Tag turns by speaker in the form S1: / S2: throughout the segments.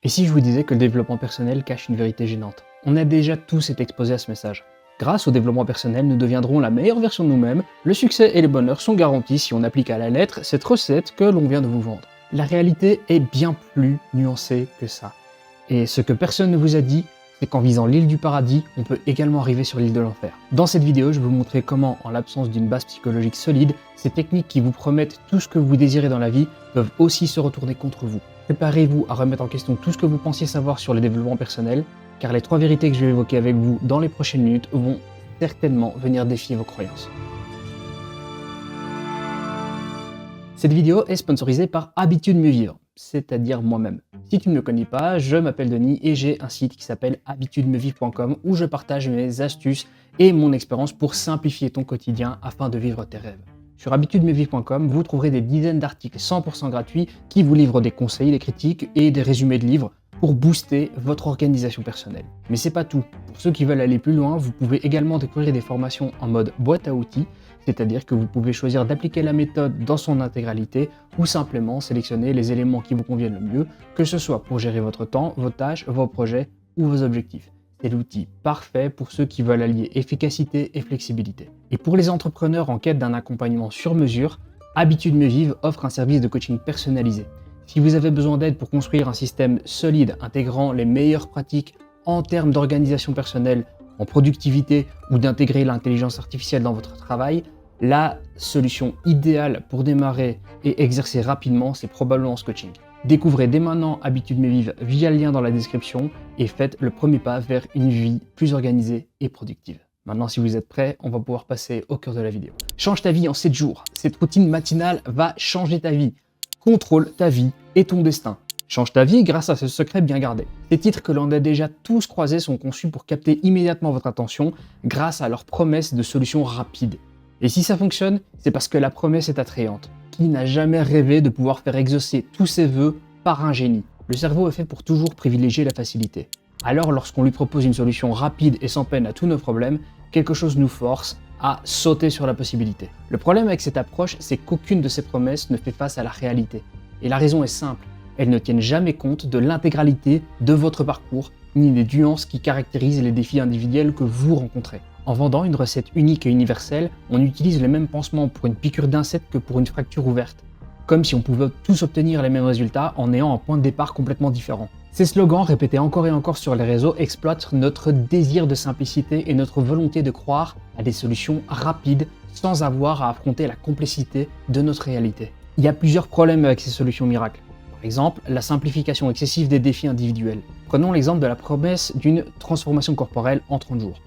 S1: Et si je vous disais que le développement personnel cache une vérité gênante? On a déjà tous été exposés à ce message. Grâce au développement personnel, nous deviendrons la meilleure version de nous-mêmes, le succès et le bonheur sont garantis si on applique à la lettre cette recette que l'on vient de vous vendre. La réalité est bien plus nuancée que ça. Et ce que personne ne vous a dit, c'est qu'en visant l'île du paradis, on peut également arriver sur l'île de l'enfer. Dans cette vidéo, je vais vous montrer comment, en l'absence d'une base psychologique solide, ces techniques qui vous promettent tout ce que vous désirez dans la vie peuvent aussi se retourner contre vous. Préparez-vous à remettre en question tout ce que vous pensiez savoir sur le développement personnel, car les 3 vérités que je vais évoquer avec vous dans les prochaines minutes vont certainement venir défier vos croyances. Cette vidéo est sponsorisée par Habitude Mieux Vivre, c'est-à-dire moi-même. Si tu ne me connais pas, je m'appelle Denis et j'ai un site qui s'appelle habitudemieuxvivre.com où je partage mes astuces et mon expérience pour simplifier ton quotidien afin de vivre tes rêves. Sur habitudemieuxvivre.com, vous trouverez des dizaines d'articles 100% gratuits qui vous livrent des conseils, des critiques et des résumés de livres pour booster votre organisation personnelle. Mais c'est pas tout. Pour ceux qui veulent aller plus loin, vous pouvez également découvrir des formations en mode boîte à outils, c'est-à-dire que vous pouvez choisir d'appliquer la méthode dans son intégralité ou simplement sélectionner les éléments qui vous conviennent le mieux, que ce soit pour gérer votre temps, vos tâches, vos projets ou vos objectifs. C'est l'outil parfait pour ceux qui veulent allier efficacité et flexibilité. Et pour les entrepreneurs en quête d'un accompagnement sur mesure, Habitude Mieux Vivre offre un service de coaching personnalisé. Si vous avez besoin d'aide pour construire un système solide intégrant les meilleures pratiques en termes d'organisation personnelle, en productivité ou d'intégrer l'intelligence artificielle dans votre travail, la solution idéale pour démarrer et exercer rapidement, c'est probablement ce coaching. Découvrez dès maintenant Habitude Mieux Vivre via le lien dans la description et faites le premier pas vers une vie plus organisée et productive. Maintenant, si vous êtes prêts, on va pouvoir passer au cœur de la vidéo. Change ta vie en 7 jours. Cette routine matinale va changer ta vie. Contrôle ta vie et ton destin. Change ta vie grâce à ce secret bien gardé. Ces titres que l'on a déjà tous croisés sont conçus pour capter immédiatement votre attention grâce à leur promesse de solutions rapides. Et si ça fonctionne, c'est parce que la promesse est attrayante. Qui n'a jamais rêvé de pouvoir faire exaucer tous ses vœux par un génie? Le cerveau est fait pour toujours privilégier la facilité. Alors lorsqu'on lui propose une solution rapide et sans peine à tous nos problèmes, quelque chose nous force à sauter sur la possibilité. Le problème avec cette approche, c'est qu'aucune de ces promesses ne fait face à la réalité. Et la raison est simple, elles ne tiennent jamais compte de l'intégralité de votre parcours, ni des nuances qui caractérisent les défis individuels que vous rencontrez. En vendant une recette unique et universelle, on utilise les mêmes pansements pour une piqûre d'insecte que pour une fracture ouverte. Comme si on pouvait tous obtenir les mêmes résultats en ayant un point de départ complètement différent. Ces slogans répétés encore et encore sur les réseaux exploitent notre désir de simplicité et notre volonté de croire à des solutions rapides sans avoir à affronter la complexité de notre réalité. Il y a plusieurs problèmes avec ces solutions miracles. Par exemple, la simplification excessive des défis individuels. Prenons l'exemple de la promesse d'une transformation corporelle en 30 jours.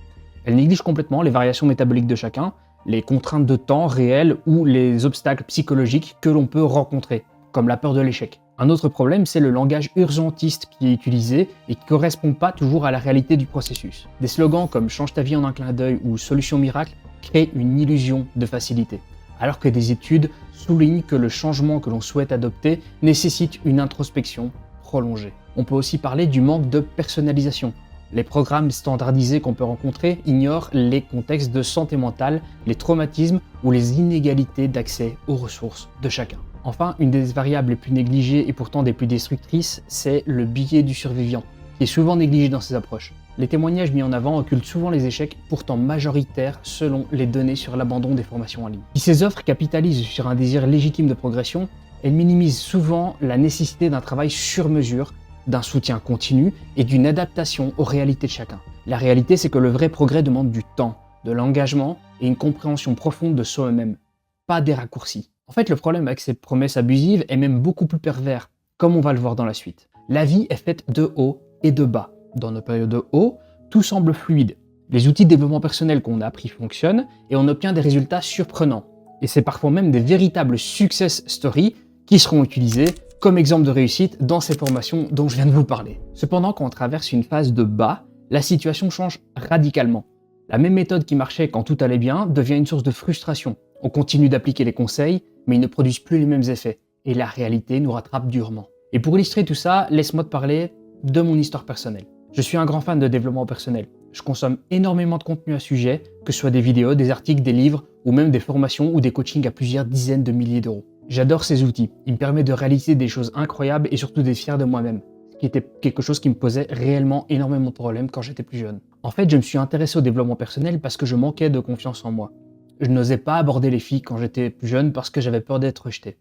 S1: Elle néglige complètement les variations métaboliques de chacun, les contraintes de temps réelles ou les obstacles psychologiques que l'on peut rencontrer, comme la peur de l'échec. Un autre problème, c'est le langage urgentiste qui est utilisé et qui ne correspond pas toujours à la réalité du processus. Des slogans comme « Change ta vie en un clin d'œil » ou « Solution miracle » créent une illusion de facilité, alors que des études soulignent que le changement que l'on souhaite adopter nécessite une introspection prolongée. On peut aussi parler du manque de personnalisation. Les programmes standardisés qu'on peut rencontrer ignorent les contextes de santé mentale, les traumatismes ou les inégalités d'accès aux ressources de chacun. Enfin, une des variables les plus négligées et pourtant des plus destructrices, c'est le biais du survivant, qui est souvent négligé dans ces approches. Les témoignages mis en avant occultent souvent les échecs, pourtant majoritaires selon les données sur l'abandon des formations en ligne. Si ces offres capitalisent sur un désir légitime de progression, elles minimisent souvent la nécessité d'un travail sur mesure, d'un soutien continu et d'une adaptation aux réalités de chacun. La réalité, c'est que le vrai progrès demande du temps, de l'engagement et une compréhension profonde de soi-même, pas des raccourcis. En fait, le problème avec ces promesses abusives est même beaucoup plus pervers, comme on va le voir dans la suite. La vie est faite de hauts et de bas. Dans nos périodes de haut, tout semble fluide. Les outils de développement personnel qu'on a appris fonctionnent et on obtient des résultats surprenants. Et c'est parfois même des véritables success stories qui seront utilisés comme exemple de réussite dans ces formations dont je viens de vous parler. Cependant, quand on traverse une phase de bas, la situation change radicalement. La même méthode qui marchait quand tout allait bien devient une source de frustration. On continue d'appliquer les conseils, mais ils ne produisent plus les mêmes effets. Et la réalité nous rattrape durement. Et pour illustrer tout ça, laisse-moi te parler de mon histoire personnelle. Je suis un grand fan de développement personnel. Je consomme énormément de contenu à ce sujet, que ce soit des vidéos, des articles, des livres, ou même des formations ou des coachings à plusieurs dizaines de milliers d'euros. J'adore ces outils. Ils me permettent de réaliser des choses incroyables et surtout d'être fier de moi-même. Ce qui était quelque chose qui me posait réellement énormément de problèmes quand j'étais plus jeune. En fait, je me suis intéressé au développement personnel parce que je manquais de confiance en moi. Je n'osais pas aborder les filles quand j'étais plus jeune parce que j'avais peur d'être rejeté.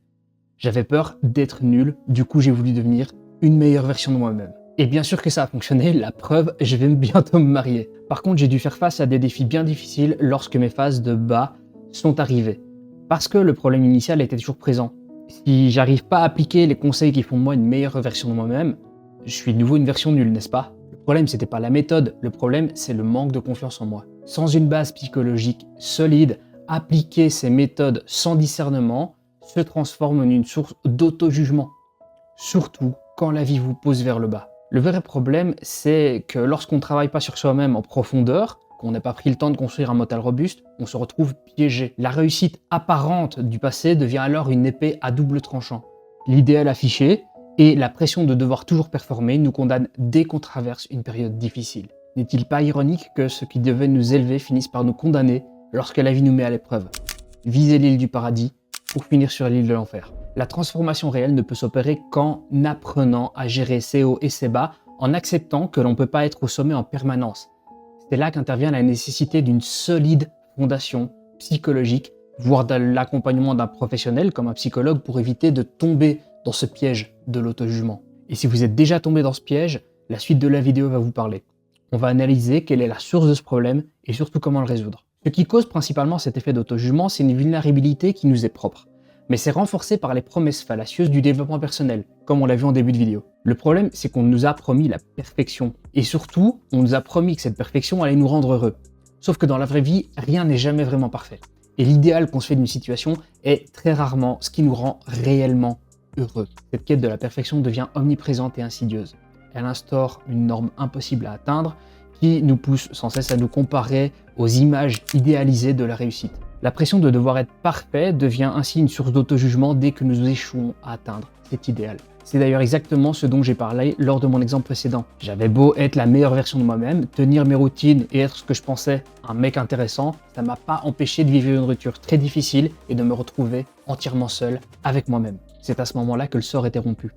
S1: J'avais peur d'être nul, du coup j'ai voulu devenir une meilleure version de moi-même. Et bien sûr que ça a fonctionné, la preuve, je vais bientôt me marier. Par contre, j'ai dû faire face à des défis bien difficiles lorsque mes phases de bas sont arrivées. Parce que le problème initial était toujours présent. Si j'arrive pas à appliquer les conseils qui font de moi une meilleure version de moi-même, je suis de nouveau une version nulle, n'est-ce pas? Le problème, c'était pas la méthode, le problème, c'est le manque de confiance en moi. Sans une base psychologique solide, appliquer ces méthodes sans discernement se transforme en une source d'auto-jugement. Surtout quand la vie vous pousse vers le bas. Le vrai problème, c'est que lorsqu'on ne travaille pas sur soi-même en profondeur, qu'on n'a pas pris le temps de construire un mental robuste, on se retrouve piégé. La réussite apparente du passé devient alors une épée à double tranchant. L'idéal affiché et la pression de devoir toujours performer nous condamnent dès qu'on traverse une période difficile. N'est-il pas ironique que ce qui devait nous élever finisse par nous condamner lorsque la vie nous met à l'épreuve? Viser l'île du paradis pour finir sur l'île de l'enfer. La transformation réelle ne peut s'opérer qu'en apprenant à gérer ses hauts et ses bas, en acceptant que l'on ne peut pas être au sommet en permanence. C'est là qu'intervient la nécessité d'une solide fondation psychologique, voire de l'accompagnement d'un professionnel comme un psychologue pour éviter de tomber dans ce piège de l'auto-jugement. Et si vous êtes déjà tombé dans ce piège, la suite de la vidéo va vous parler. On va analyser quelle est la source de ce problème et surtout comment le résoudre. Ce qui cause principalement cet effet d'auto-jugement, c'est une vulnérabilité qui nous est propre. Mais c'est renforcé par les promesses fallacieuses du développement personnel, comme on l'a vu en début de vidéo. Le problème, c'est qu'on nous a promis la perfection. Et surtout, on nous a promis que cette perfection allait nous rendre heureux. Sauf que dans la vraie vie, rien n'est jamais vraiment parfait. Et l'idéal qu'on se fait d'une situation est très rarement ce qui nous rend réellement heureux. Cette quête de la perfection devient omniprésente et insidieuse. Elle instaure une norme impossible à atteindre, qui nous pousse sans cesse à nous comparer aux images idéalisées de la réussite. La pression de devoir être parfait devient ainsi une source d'auto-jugement dès que nous échouons à atteindre cet idéal. C'est d'ailleurs exactement ce dont j'ai parlé lors de mon exemple précédent. J'avais beau être la meilleure version de moi-même, tenir mes routines et être ce que je pensais un mec intéressant, ça m'a pas empêché de vivre une rupture très difficile et de me retrouver entièrement seul avec moi-même. C'est à ce moment-là que le sort était rompu.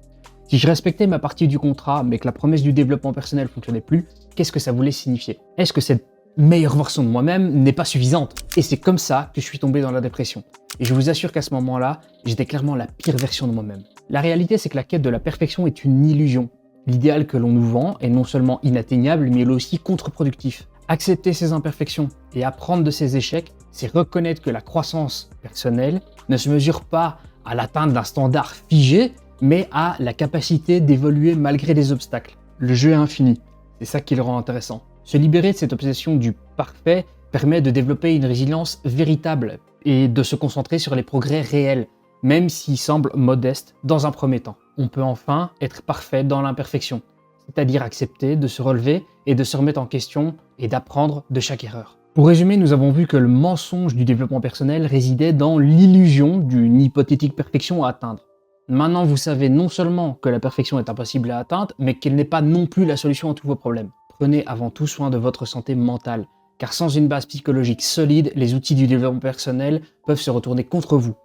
S1: Si je respectais ma partie du contrat, mais que la promesse du développement personnel ne fonctionnait plus, qu'est-ce que ça voulait signifier? Est-ce que cette meilleure version de moi-même n'est pas suffisante? Et c'est comme ça que je suis tombé dans la dépression. Et je vous assure qu'à ce moment-là, j'étais clairement la pire version de moi-même. La réalité, c'est que la quête de la perfection est une illusion. L'idéal que l'on nous vend est non seulement inatteignable, mais il est aussi contre-productif. Accepter ses imperfections et apprendre de ses échecs, c'est reconnaître que la croissance personnelle ne se mesure pas à l'atteinte d'un standard figé, mais à la capacité d'évoluer malgré les obstacles. Le jeu est infini, c'est ça qui le rend intéressant. Se libérer de cette obsession du parfait permet de développer une résilience véritable et de se concentrer sur les progrès réels, même s'ils semblent modestes dans un premier temps. On peut enfin être parfait dans l'imperfection, c'est-à-dire accepter de se relever et de se remettre en question et d'apprendre de chaque erreur. Pour résumer, nous avons vu que le mensonge du développement personnel résidait dans l'illusion d'une hypothétique perfection à atteindre. Maintenant, vous savez non seulement que la perfection est impossible à atteindre, mais qu'elle n'est pas non plus la solution à tous vos problèmes. Prenez avant tout soin de votre santé mentale, car sans une base psychologique solide, les outils du développement personnel peuvent se retourner contre vous,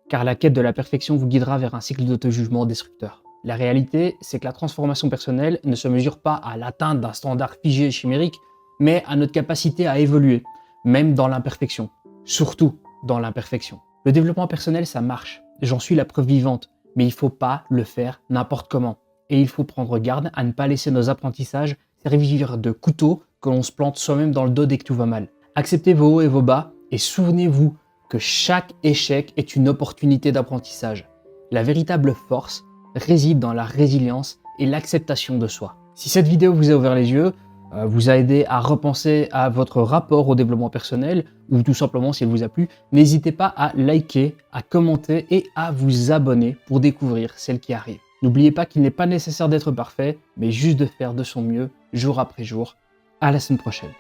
S1: car la quête de la perfection vous guidera vers un cycle d'auto-jugement destructeur. La réalité, c'est que la transformation personnelle ne se mesure pas à l'atteinte d'un standard figé et chimérique, mais à notre capacité à évoluer, même dans l'imperfection. Surtout dans l'imperfection. Le développement personnel, ça marche. J'en suis la preuve vivante. Mais il ne faut pas le faire n'importe comment. Et il faut prendre garde à ne pas laisser nos apprentissages servir de couteau que l'on se plante soi-même dans le dos dès que tout va mal. Acceptez vos hauts et vos bas et souvenez-vous que chaque échec est une opportunité d'apprentissage. La véritable force réside dans la résilience et l'acceptation de soi. Si cette vidéo vous a ouvert les yeux, vous a aidé à repenser à votre rapport au développement personnel, ou tout simplement si elle vous a plu, n'hésitez pas à liker, à commenter et à vous abonner pour découvrir celle qui arrive. N'oubliez pas qu'il n'est pas nécessaire d'être parfait, mais juste de faire de son mieux jour après jour. À la semaine prochaine.